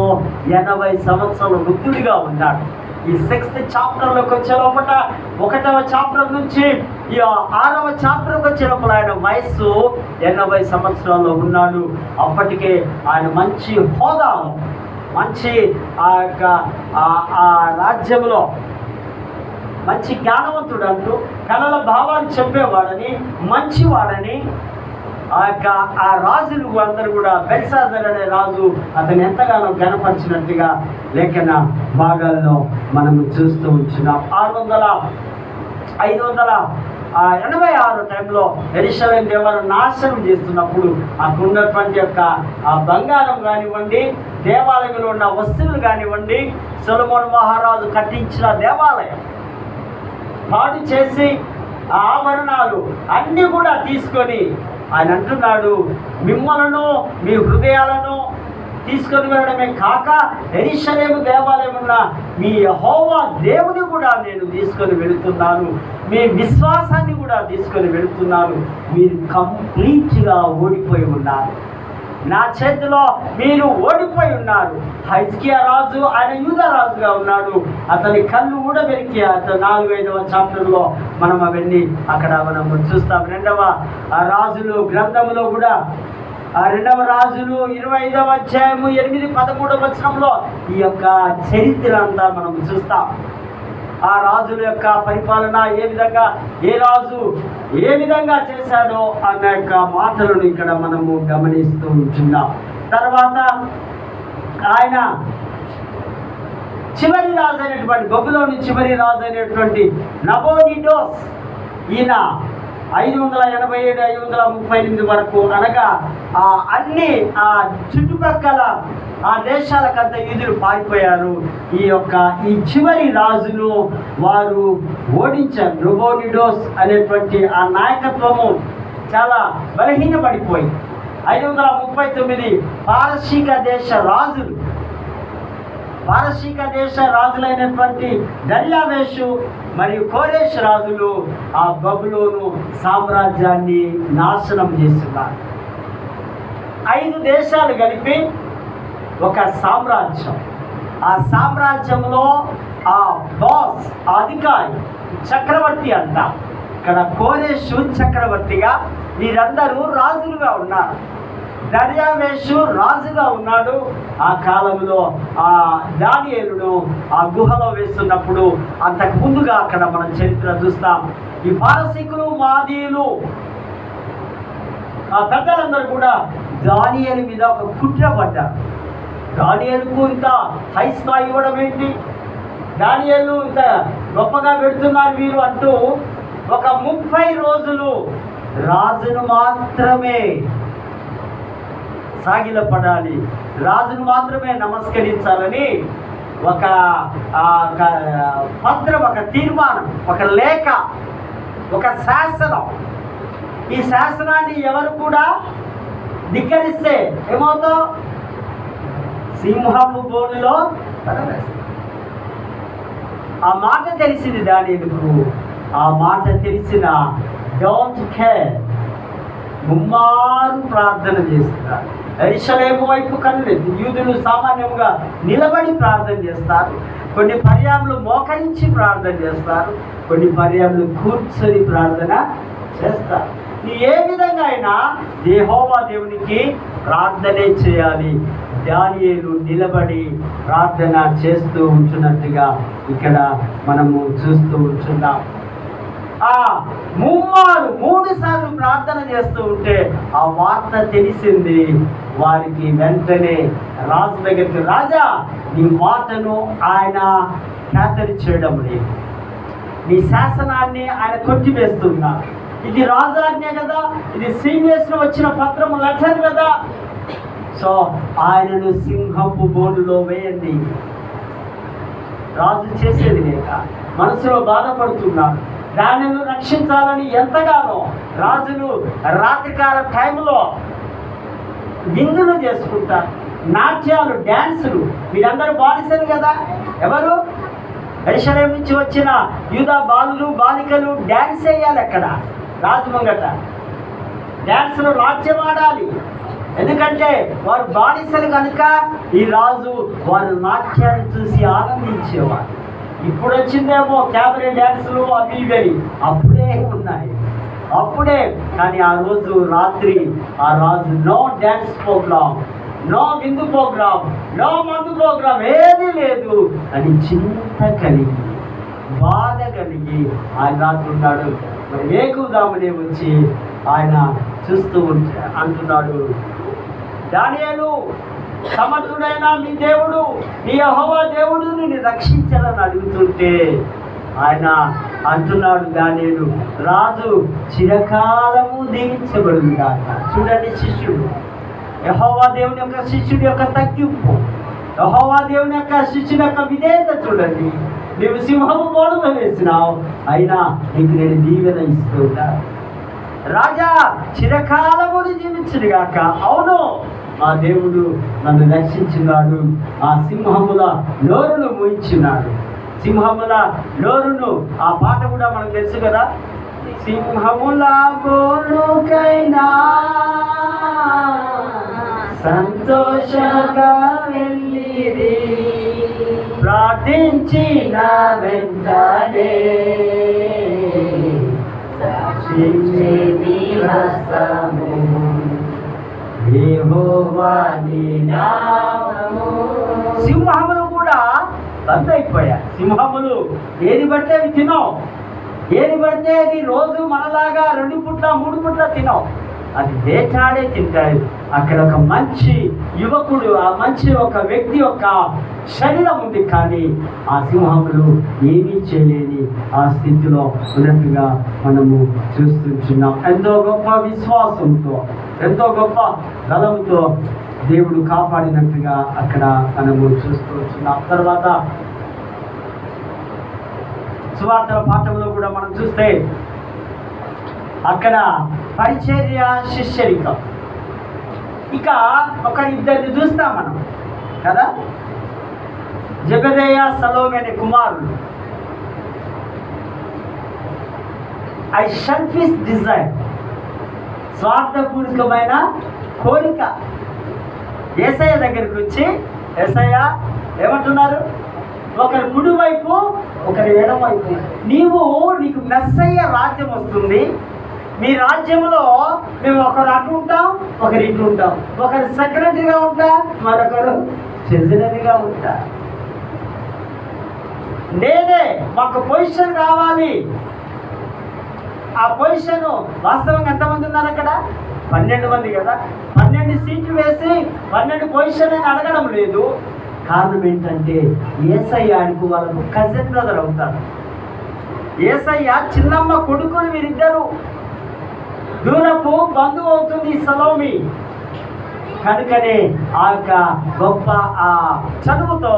80 సంవత్సరాలు వృద్ధుడిగా ఉన్నాడు. ఈ 6th చాప్టర్లోకి వచ్చే లోపల 1వ చాప్టర్ నుంచి ఈ 6వ చాప్టర్కి వచ్చే లోపల ఆయన వయస్సు 80 సంవత్సరాల్లో ఉన్నాడు. అప్పటికే ఆయన మంచి హోదా, మంచి ఆ యొక్క ఆ రాజ్యంలో మంచి జ్ఞానవంతుడు అంటూ కళల భావాలు చెప్పేవాడని, మంచివాడని ఆ రాజులు అందరూ కూడా బెల్షాజర్ అనే రాజు అతను ఎంతగానో గణపరిచినట్టుగా లేఖన భాగాల్లో మనము చూస్తూ ఉంటున్నాం. 586 టైంలో యెరూషలేము దేవాలయం నాశనం చేస్తున్నప్పుడు అక్కడ ఉన్నటువంటి యొక్క ఆ బంగారం కానివ్వండి, దేవాలయంలో ఉన్న వస్తువులు కానివ్వండి, సొలొమోను మహారాజు కట్టించిన దేవాలయం పాడు చేసి ఆ ఆభరణాలు అన్నీ కూడా తీసుకొని ఆయన అంటున్నాడు, మిమ్మలను మీ హృదయాలను తీసుకొని వెళ్ళడమే కాక యెరూషలేము దేవాలయం ఉన్న మీ యెహోవా దేవుని కూడా నేను తీసుకొని వెళుతున్నాను, మీ విశ్వాసాన్ని కూడా తీసుకొని వెళుతున్నాను. మీరు కంప్లీట్గా ఓడిపోయి ఉన్నారు, నా చేతిలో మీరు ఓడిపోయి ఉన్నారు. హిజ్కియా రాజు ఆయన యూదా రాజుగా ఉన్నాడు. అతని కళ్ళు ఊడబెరికి అతను 4-5వ చాప్టర్లో మనం అవన్నీ అక్కడ మనం చూస్తాం. 2వ రాజులు గ్రంథంలో కూడా 2వ రాజులు 25వ అధ్యాయము 8-13 వచనంలో ఈ యొక్క చరిత్ర అంతా మనం చూస్తాం. ఆ రాజుల యొక్క పరిపాలన ఏ రాజు ఏ విధంగా చేశాడో అన్న యొక్క మాటలను ఇక్కడ మనము గమనిస్తూ ఉంటున్నాం. తర్వాత ఆయన చివరి రాజు అయినటువంటి బబులోని చివరి రాజు అయినటువంటి నబోనిడోస్, ఈయన 587-538 వరకు అనగా అన్ని చుట్టుపక్కల ఆ దేశాలకంతా యూదులు పారిపోయారు. ఈ చివరి రాజును వారు ఓడించారు. నబోనిడోస్ అనేటువంటి ఆ నాయకత్వము చాలా బలహీనపడిపోయి 539 పారసీక దేశ రాజులైనటువంటి దర్యావేషు మరియు కోరేష్ రాజులు ఆ బబులోను సామ్రాజ్యాన్ని నాశనం చేస్తున్నారు. 5 దేశాలు కలిపి ఒక సామ్రాజ్యం. ఆ సామ్రాజ్యంలో ఆ బాస్, అధికారి, చక్రవర్తి అంటాం. ఇక్కడ కోరేషు చక్రవర్తిగా, వీరందరూ రాజులుగా ఉన్నారు. దర్యావేషు రాజుగా ఉన్నాడు. ఆ కాలంలో ఆ దానియేలును ఆ గుహలో వేస్తున్నప్పుడు అంతకు ముందుగా అక్కడ మనం చరిత్ర చూస్తాం. ఈ పారసీకులు, మాదీయులు ఆ పెద్దలందరూ కూడా దానియేలు మీద ఒక కుట్ర పడ్డారు. దానియేలుకు ఇంత హై స్థాయి ఇవ్వడం ఏంటి, దానియేలు ఇంత గొప్పగా పెడుతున్నారు వీరు అంటూ ఒక 30 రోజులు రాజును మాత్రమే సాగిలపడాలి, రాజును మాత్రమే నమస్కరించాలని ఒక పత్రం, ఒక తీర్మానం, ఒక లేఖ, ఒక శాసనం. ఈ శాసనాన్ని ఎవరు కూడా ధిక్కరిస్తే ఏమవుతాం, సింహపు బోనులో ఆ మాట తెలిసింది దానియేలుకు. ఆ మాట తెలిసిన డోంట్ కేర్ ముమ్మారు ప్రార్థన చేస్తున్నారు. యెరూషలేము వైపు కన్నులేదు. యూదులు సామాన్యంగా నిలబడి ప్రార్థన చేస్తారు, కొన్ని పర్యాములు మోకరించి ప్రార్థన చేస్తారు, కొన్ని పర్యాములు కూర్చొని ప్రార్థన చేస్తారు. ఏ విధంగా అయినా యెహోవా దేవునికి ప్రార్థనే చేయాలి. దానియేలు నిలబడి ప్రార్థన చేస్తూ ఉంటున్నట్టుగా ఇక్కడ మనము చూస్తూ ఉంటున్నాం. 3 సార్లు ప్రార్థన చేస్తూ ఉంటే ఆ వార్త తెలిసింది వారికి. వెంటనే రాజు దగ్గరికి, రాజా నీ మాటను ఆయన ఖాతరు చేయడం లేదు, నీ శాసనాన్ని ఆయన కొట్టివేస్తున్నారు. ఇది రాజాజ్ఞ కదా, ఇది సీనియర్స్లో వచ్చిన పత్రం, లెటర్ కదా. సో ఆయనను సింహపు బోనులో వేయండి. రాజు చేసేది లేక మనసులో బాధపడుతున్నాడు. దానిని రక్షించాలని ఎంతగానో రాజులు రాత్రికాల టైంలో విందులు చేసుకుంటారు, నాట్యాలు, డ్యాన్సులు. వీరందరూ బానిసలు కదా. ఎవరు? యెరూషలేము నుంచి వచ్చిన యూదా బాలులు బాలికలు డ్యాన్స్ వేయాలి అక్కడ రాజు ముంగట. డ్యాన్సులు, నాట్యం ఆడాలి. ఎందుకంటే వారు బానిసలు కనుక ఈ రాజు వారు నాట్యాన్ని చూసి ఆనందించేవారు. ఇప్పుడు వచ్చిందేమో క్యాబరే డ్యాన్సులు అవి ఇవి, అప్పుడే ఉన్నాయి, అప్పుడే. కానీ ఆ రోజు రాత్రి ఆ రాజు నో డ్యాన్స్ ప్రోగ్రామ్, నో విందు ప్రోగ్రామ్, నో మందు ప్రోగ్రామ్, ఏది లేదు అని చింత కలిగి, బాధ కలిగి ఆయన రాత్రి ఉన్నాడు. మరి వేకువజామునే వచ్చి ఆయన చూస్తూ అంటున్నాడు, దానియేలు, సమర్థుడైన మీ దేవుడు, నీ యెహోవా దేవుడు నిన్ను రక్షించాలని అడుగుతుంటే ఆయన అంటున్నాడు, దానియేలు, రాజు చిరకాలము దీవించబడుగాక. చూడండి, శిష్యుడు, యెహోవా దేవుని యొక్క శిష్యుడి యొక్క తగ్గింపు, యెహోవా దేవుని యొక్క శిష్యుడి యొక్క విధేయత చూడండి. నీవు సింహము బోనులో వేసినావు, అయినా నీకు నేను దీవెన ఇస్తున్నా. రాజా చిరకాలమును జీవించుగాక. అవును, మా దేవుడు నన్ను రక్షించున్నాడు, ఆ సింహముల నోరును మూయించున్నాడు. సింహముల నోరును, ఆ పాట కూడా మనకు తెలుసు కదా. సింహముల బోనుకైనా సంతోషంగా వెళ్ళిరి, ప్రార్థించిన వెంటనే సింహములు కూడా బంద్ అయిపోయా. సింహములు ఏది పడితే అవి తినవు, ఏది పడితే అది రోజు మనలాగా 2 పూట్ల 3 పూట్ల తినవు, అది వేటాడే తింటాయి. అక్కడ ఒక మంచి యువకుడు, ఆ మంచి ఒక వ్యక్తి యొక్క శరీరం ఉంది, కానీ ఆ సింహములు ఏమీ చేయలేని ఆ స్థితిలో ఉన్నట్టుగా మనము చూస్తున్నాం. ఎంతో గొప్ప విశ్వాసంతో, ఎంతో గొప్ప బలంతో దేవుడు కాపాడినట్టుగా అక్కడ మనము చూస్తున్నాం. తర్వాత సువార్తల పాఠంలో కూడా మనం చూస్తే అక్కడ పరిచర్య, శిష్యరికం. ఇక ఒక ఇద్దరిని చూస్తాం మనం కదా. జెబెదయి, సలోమి అనే కుమారులు. ఐ సెల్ఫిష్ డిజైర్, స్వార్థపూరితమైన కోరిక. యేసయ్య దగ్గరికి వచ్చి, యేసయ్య ఏమంటున్నారు? ఒకరి కుడి వైపు, ఒకరి ఎడమ వైపు. నీకు మెస్సయ్య రాజ్యం వస్తుంది, మీ రాజ్యంలో మేము ఒకరు అటు ఉంటాం, ఒకరు ఇటు ఉంటాం, ఒకరు సెక్రటరీగా ఉంటా, మరొకరు ప్రెసిడెంట్గా ఉంటా. నేనే, మాకు పొజిషన్ కావాలి. ఆ పొజిషన్ వాస్తవంగా ఎంతమంది ఉన్నారు అక్కడ? 12 మంది కదా. 12 సీట్లు వేసి 12 పొజిషన్ అని అడగడం లేదు. కారణం ఏంటంటే యేసయ్యానికి వాళ్ళకు కజిన్ బ్రదర్ అవుతారు. యేసయ్య చిన్నమ్మ కొడుకులు, వీరిద్దరు దూరపు బంధువు అవుతుంది సలోమి. కనుకనే ఆ యొక్క గొప్ప ఆ చదువుతో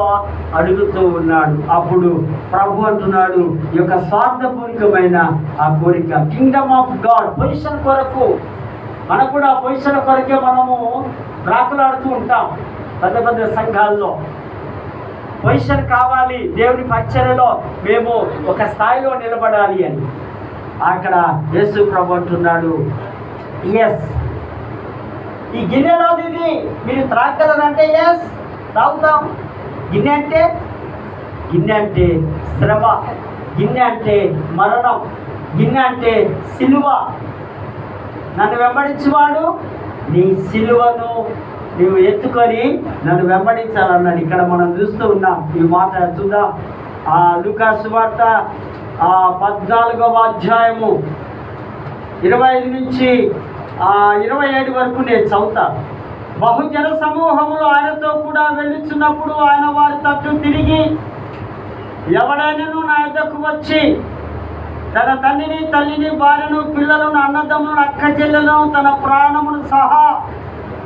అడుగుతూ ఉన్నాడు. అప్పుడు ప్రభు అంటున్నాడు, ఈ యొక్క స్వార్థపూరితమైన ఆ కోరిక, కింగ్డమ్ ఆఫ్ గాడ్ పొజిషన్ కొరకు. మనకు కూడా పొజిషన్ కొరకే మనము రాకులాడుతూ ఉంటాం పెద్ద పెద్ద సంఘాల్లో. పొజిషన్ కావాలి, దేవుని పరిచర్యలో మేము ఒక స్థాయిలో నిలబడాలి అని. అక్కడ యేసు ప్రభు అంటున్నాడు, ఎస్, ఈ గిన్నెలో ఇది మీరు త్రాగలరంటే ఎస్ తాగుతాం. గిన్నె అంటే శ్రమ, గిన్నె అంటే మరణం, గిన్నె అంటే సిలువ. నన్ను వెంబడించువాడు నీ సిలువను నీవు ఎత్తుకొని నన్ను వెంబడించాలన్నాడు. ఇక్కడ మనం చూస్తూ ఉన్నాం. ఈ మాట చూద్దాం. లూకా సువార్త 14వ అధ్యాయము 25 నుంచి 27 వరకు నేను చదువుతా. బహుజన సమూహములు ఆయనతో కూడా వెళ్ళుచున్నప్పుడు ఆయన వారి తట్టు తిరిగి, ఎవడైనను నా యొద్దకు వచ్చి తన తండ్రిని, తల్లిని, భార్యను, పిల్లలను, అన్నదమ్ములను, అక్క చెల్లెలను, తన ప్రాణమును సహా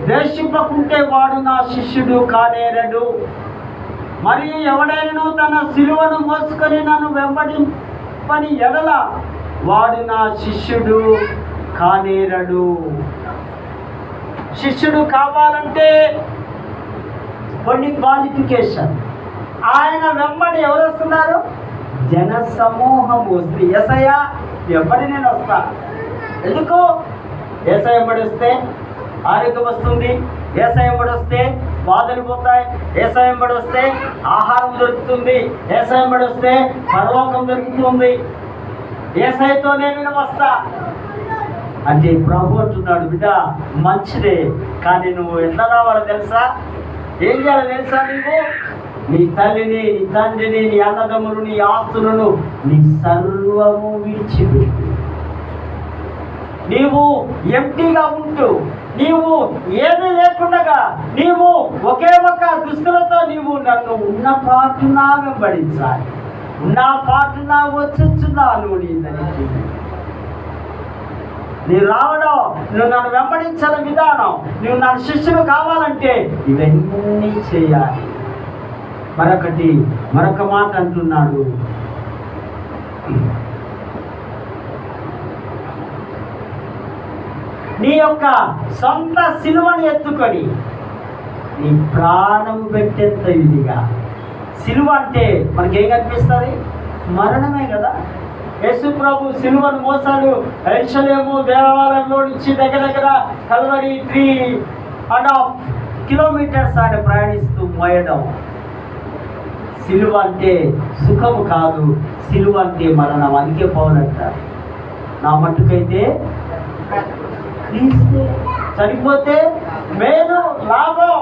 ద్వేషింపకుంటే వాడు నా శిష్యుడు కానేరడు. మరియు ఎవడైనను తన సిలువను మోసుకొని నన్ను వెంబడింపని ఎడల వాడు నా శిష్యుడు కానేరడు. శిష్యుడు కావాలంటే కొన్ని క్వాలిఫికేషన్. ఆయన వెంబడి ఎవరు వస్తున్నారు? జన సమూహం వస్తుంది. యేసయ్య వెంబడి నేను వస్తా. ఎందుకు? యేసయ్య వెంబడి వస్తే ఆరోగ్యం వస్తుంది, యేసయ్య వెంబడి వస్తే బాధలు పోతాయి, యేసయ్య వెంబడి వస్తే ఆహారం దొరుకుతుంది, యేసయ్య వెంబడి వస్తే పరలోకం దొరుకుతుంది. యేసయ్యతోనే నేను వస్తా అంటే ప్రభు అంటున్నాడు, బిడ్డ మంచిదే, కానీ నువ్వు ఎట్లా రావాలో తెలుసా? ఏం చేయాలో తెలుసా? నీవు నీ తల్లిని, నీ తండ్రిని, నీ అన్నదమ్ములు, నీ ఆస్తులను, నీ సర్వము విడిచిపెట్టు. నీవు ఎంటీగా ఉంటూ, నీవు ఏమీ లేకుండగా, నీవు ఒకే ఒక్క దుస్తులతో నీవు నన్ను ఉన్న పాటున వెంబడించాలి. ఉన్న పాటున వచ్చుచున్నాను నీ దానికి. నీవు రావడం, నువ్వు నన్ను వెంబడించిన విధానం, నువ్వు నా శిష్యుడు కావాలంటే ఇవన్నీ చేయాలి. మరొక మాట అంటున్నాడు, నీ యొక్క సొంత సిలువను ఎత్తుకొని నీ ప్రాణం పెట్టేంత ఇదిగా. సిలువ అంటే మనకేం కనిపిస్తుంది? మరణమే కదా. యేసు ప్రభు సిలువను మోసాడు. యెరూషలేము దేవాలయంలో నుంచి దగ్గర కల్వరి 3.5 కిలోమీటర్స్ ఆయన ప్రయాణిస్తూ మోయడం. సిలువ అంటే సుఖము కాదు, సిలువ అంటే మరణం. అందుకే పౌలంట, నా మట్టుకైతే క్రీస్తే, చనిపోతే మేలు లాభం.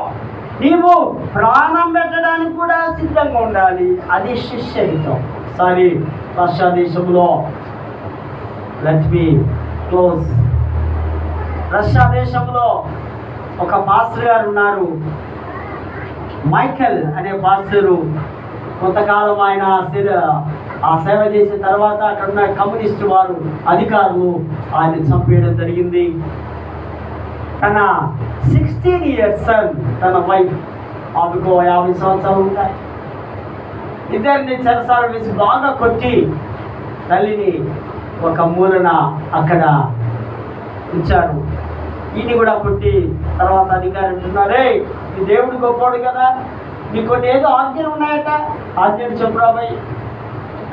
నీవు ప్రాణం పెట్టడానికి కూడా సిద్ధంగా ఉండాలి. అది శిష్యరితం. సారీ, రష్యా దేశంలో, లెట్ మీ క్లోజ్. రష్యా దేశంలో ఒక పాస్టర్ గారు ఉన్నారు, మైకెల్ అనే పాస్టరు. కొంతకాలం ఆయన ఆ సేవ చేసిన తర్వాత అక్కడ ఉన్న కమ్యూనిస్టు వారు, అధికారులు ఆయన చంపేయడం జరిగింది. తన 16 years సన్, తన వైఫ్, ఆమెకు 50 సంవత్సరాలు ఉంటాయి. ఇద్దరిని చెరసాల వేసి బాగా కొట్టి తల్లిని ఒక మూలన అక్కడ ఉంచారు. ఈయన కూడా కొట్టి తర్వాత అధికారి అంటున్నారే, ఈ దేవుడు గొప్పవాడు కదా, నీకు కొన్ని ఏదో ఆజ్ఞలు ఉన్నాయట, ఆజ్ఞలు చెప్పురాబాయి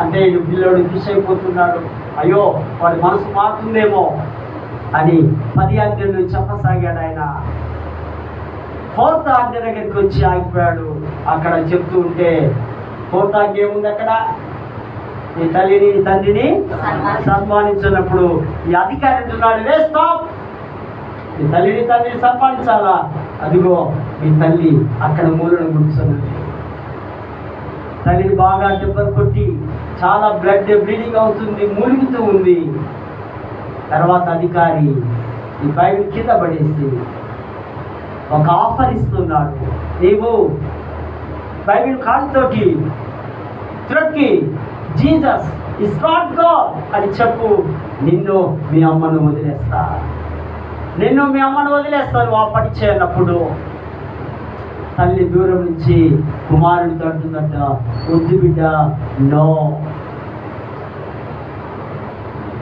అంటే ఈ పిల్లోడు ఫిష్ అయిపోతున్నాడు, అయ్యో వాడి మనసు మారుతుందేమో అని 10 ఆజ్ఞలు చెప్పసాగాడు. ఆయన 4th ఆజ్ఞ దగ్గరికి వచ్చి ఆగిపోయాడు. అక్కడ చెప్తూ ఉంటే 4th ఆజ్ఞ ఏముంది అక్కడ? నీ తల్లిని, నీ తండ్రిని సన్మానించినప్పుడు ఈ అధికారి అంటున్నాడు, వే స్టాప్, నీ తల్లిని తండ్రిని సన్మానించాలా? అదిగో మీ తల్లి అక్కడ మూలను కూర్చున్నది. తల్లిని బాగా దెబ్బలు కొట్టి చాలా బ్లీడింగ్ అవుతుంది, మూలుగుతూ ఉంది. తర్వాత అధికారి ఈ బైబిల్ కింద పడేసి ఒక ఆఫర్ ఇస్తున్నాడు, నీవు బైబిల్ కాలుతోటి త్రొక్కి జీసస్ ఇస్ నాట్ గాడ్ అని చెప్పు, నిన్ను మీ అమ్మను వదిలేస్తా, నిన్ను మీ అమ్మను వదిలేస్తాను. ఆ పని చేయనప్పుడు తల్లి దూరం నుంచి కుమారుడితో అంటుందట, వద్దు బిడ్డ, నో.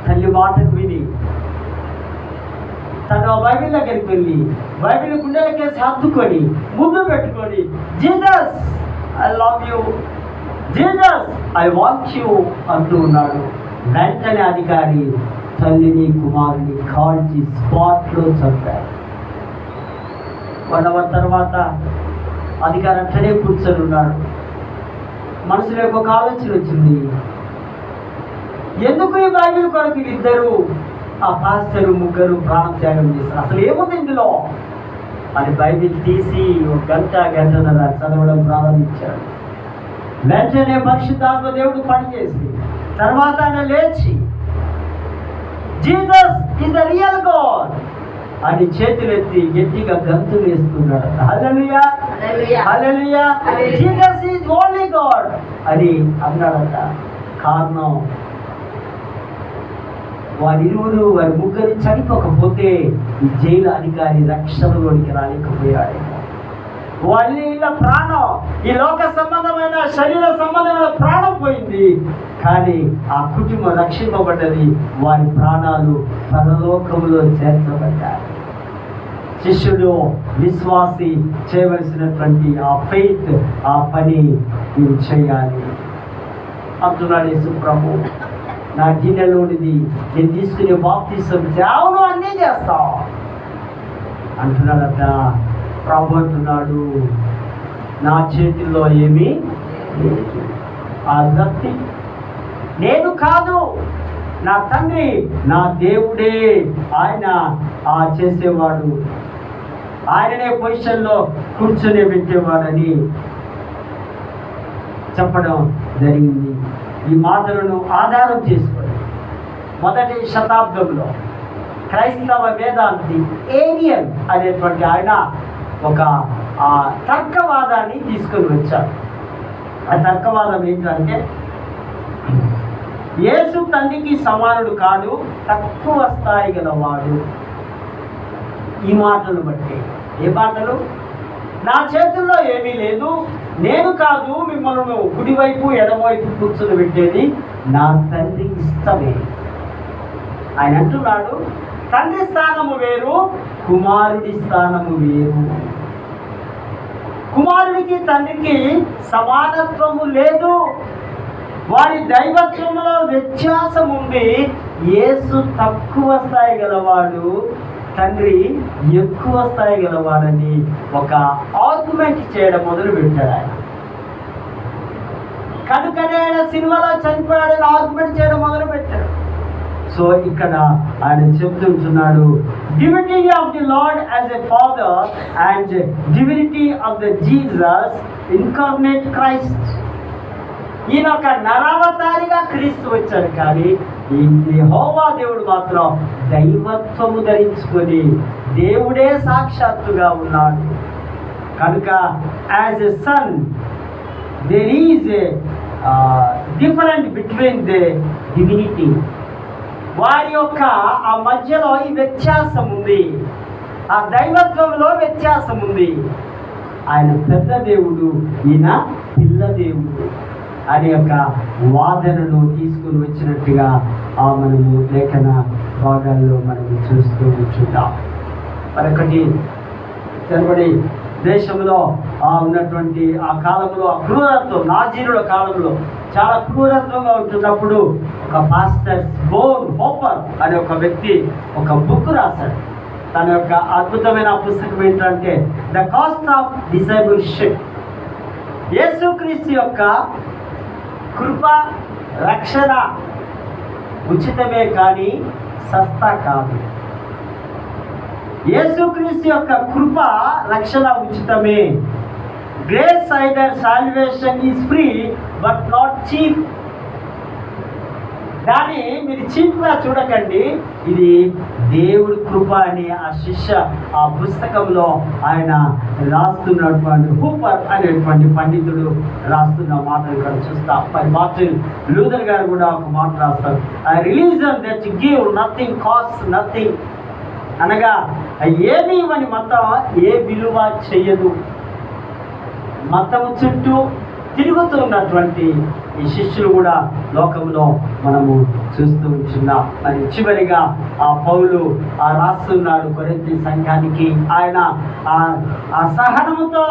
తల్లి మాటకు విని తను బైబిల్ దగ్గరికి వెళ్ళి బైబిల్ గుండెలకేసి హత్తుకొని ముద్దు పెట్టుకొని, Jesus I love you, Jesus I want you అంటూ ఉన్నాడు. వెంటనే అధికారి తల్లిని కుమారుని కాల్చి స్పాట్లో చంపారు. 1 hour తర్వాత అధికారి అట్లనే కూర్చొని ఉన్నాడు. మనసులో ఒక ఆలోచన వచ్చింది, ఎందుకు ఈ బైబిల్ కొరకు ఇద్దరు, ఆ పాస్టరు ముగ్గురు ప్రాణత్యాగం చేస్తారు, అసలు ఏముంది ఇందులో అని బైబిల్ తీసి 1 గంటన్నర చదవడం ప్రారంభించాడు. వెంటనే పరిశుద్ధాత్మ దేవుడు పనిచేసి తర్వాత ఆయన లేచి Jesus is the real God అని చేతులెత్తి గట్టిగా గంతులు వేస్తున్నాడు. హల్లెలూయా, హల్లెలూయా, జీసస్ ఈజ్ ఓన్లీ గాడ్ అని అన్నాడట. కారణం, వారి ముగ్గురు చనిపోకపోతే ఈ జైలు అధికారి రక్షణలోనికి రాలేకపోయాడేమో. వాళ్ళ ప్రాణం, ఈ లోక సంబంధమైన శరీర సంబంధమైన ప్రాణం పోయింది, కానీ ఆ కుటుంబం రక్షింపబడ్డది. వారి ప్రాణాలు పరలోకములో చేర్చబడ్డాయి. శిష్యుడు, విశ్వాసి చేయవలసినటువంటి ఆ ఫెయిత్, ఆ పని నీవు చేయాలి అంటున్నాడు యేసు ప్రభు. నా గిన్నెలోనిది నేను తీసుకునే బాప్తిసం అవును అన్నీ చేస్తావు అంటున్నాడట. ప్రభు అంటున్నాడు, నా చేతుల్లో ఏమీ లేదు. ఆ భక్తి నేను కాదు, నా తండ్రి, నా దేవుడే ఆయన ఆ చేసేవాడు, ఆయననే పొజిషన్లో కూర్చొని పెట్టేవాడని చెప్పడం జరిగింది. ఈ మాటలను ఆధారం చేసుకొని మొదటి శతాబ్దంలో క్రైస్తవ వేదాంతి ఏరియన్ అనేటువంటి ఆయన ఒక తర్కవాదాన్ని తీసుకొని వచ్చాడు. ఆ తర్కవాదం ఏంటంటే, యేసు తండ్రికి సమానుడు కాడు, తక్కువ స్థాయి గలవాడు. ఈ మాటలు బట్టి, ఏ మాటలు? నా చేతుల్లో ఏమీ లేదు, నేను కాదు మిమ్మల్ని కుడివైపు ఎడమవైపు కూర్చొని పెట్టేది, నా తండ్రి ఇష్టమే. ఆయన అంటున్నాడు, తండ్రి స్థానము వేరు, కుమారుడి స్థానము వేరు. కుమారుడికి తండ్రికి సమానత్వము లేదు. వారి దైవత్వంలో వ్యత్యాసం ఉంది. యేసు తక్కువ స్థాయి గలవాడు, తండ్రి ఎక్కువ స్థాయి గలవాడని ఒక ఆర్గ్యుమెంట్ చేయడం మొదలు పెట్టాడు ఆయన. కనుకనే ఆయన సినిమాలో చనిపోయాడని ఆర్గ్యుమెంట్ చేయడం మొదలు పెట్టాడు. సో ఇక్కడ ఆయన చెప్తుంటున్నాడు, divinity of the Lord as a father and divinity of the Jesus incarnate Christ. ఈయన ఒక నరావతారిగా క్రీస్తు వచ్చాడు, కానీ ఈ యెహోవా దేవుడు మాత్రం దైవత్వము ధరించుకొని దేవుడే సాక్షాత్తుగా ఉన్నాడు. కనుక as a son there is a different between the divinity. వారి యొక్క ఆ మధ్యలో ఈ వ్యత్యాసం ఉంది, ఆ దైవత్వంలో వ్యత్యాసం ఉంది. ఆయన పెద్ద దేవుడు, ఈయన పిల్ల దేవుడు అనే యొక్క వాదనను తీసుకుని వచ్చినట్టుగా మనము లేఖన భాగాల్లో మనము చూస్తూ ఉంటున్నాం. మరొకటి, జర్మనీ దేశంలో ఉన్నటువంటి ఆ కాలంలో క్రూరత్వం, నాజీరుల కాలంలో చాలా క్రూరత్వంగా ఉంటున్నప్పుడు ఒక పాస్టర్ బోన్ హోపర్ అనే ఒక వ్యక్తి ఒక బుక్ రాశాడు. తన యొక్క అద్భుతమైన పుస్తకం ఏంటంటే ద కాస్ట్ ఆఫ్ డిసైబుల్షిప్. యేసుక్రీస్తు యొక్క కృప, రక్షణ ఉచితమే కానీ సస్తా కాదు. యేసుక్రీస్తు యొక్క కృప, రక్షణ ఉచితమే. Grace either salvation is free but not cheap. కానీ మీరు చీప్గా చూడకండి, ఇది దేవుడి కృప అని ఆ శిష్య ఆ పుస్తకంలో ఆయన రాస్తున్నటువంటి హూపర్ అనేటువంటి పండితుడు రాస్తున్న మాటలు ఇక్కడ చూస్తాం. మరి మార్టిన్ లూథర్ గారు కూడా ఒక మాట రాస్తారు, I religion that give nothing cost nothing. అనగా ఏమి ఇవ్వని మతం ఏ విలువ చెయ్యదు. మతము చుట్టూ తిరుగుతున్నటువంటి ఈ శిష్యులు కూడా లోకంలో మనము చూస్తూ ఉంటున్నాం. మరి చివరిగా ఆ పౌలు రాస్తున్నాడు కొరింథీ సంఘానికి. ఆయన ఆ సహనముతో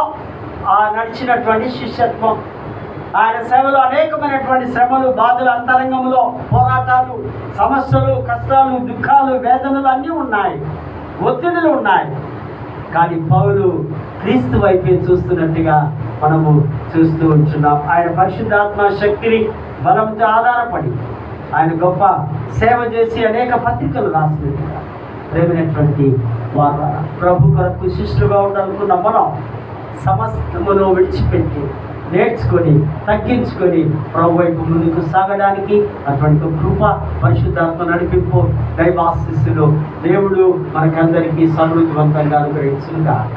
నడిచినటువంటి శిష్యత్వం, ఆయన సేవలో అనేకమైనటువంటి శ్రమలు, బాధలు, అంతరంగంలో పోరాటాలు, సమస్యలు, కష్టాలు, దుఃఖాలు, వేదనలు అన్నీ ఉన్నాయి, ఒత్తిడులు ఉన్నాయి. కానీ పౌలు క్రీస్తు వైపే చూస్తున్నట్టుగా మనము చూస్తూ ఉంటున్నాం. ఆయన పరిశుద్ధాత్మ శక్తిని బలంతో ఆధారపడి ఆయన గొప్ప సేవ చేసి అనేక పత్రికలు రాసినట్టుగా ప్రేమైనటువంటి వారు ప్రభు కొరకు శిష్యులుగా ఉండాలనుకున్న మనం సమస్తమును విడిచిపెట్టి నేర్చుకొని తగ్గించుకొని ప్రభు వైపు ముందుకు సాగడానికి అటువంటి కృప, పరిశుద్ధాత్మ నడిపింపు, దైవాశీస్సులు దేవుడు మనకందరికీ సమృద్ధివంతంగా అనుగ్రహించుగాక.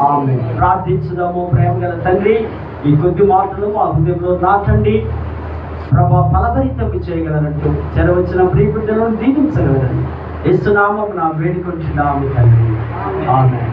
ఆమేన్. ప్రార్థించుదాము. ప్రేమ గల తండ్రి, ఈ కొద్ది మాటలు మా హృదయంలో నాటండి. ప్రభు ఫలభరితం చేయగలనట్టు చెరవచ్చిన ప్రియ బిడ్డలను దీవించగలరని యేసు నామమున వేడుకొంచున్నాము తండ్రి. ఆమేన్.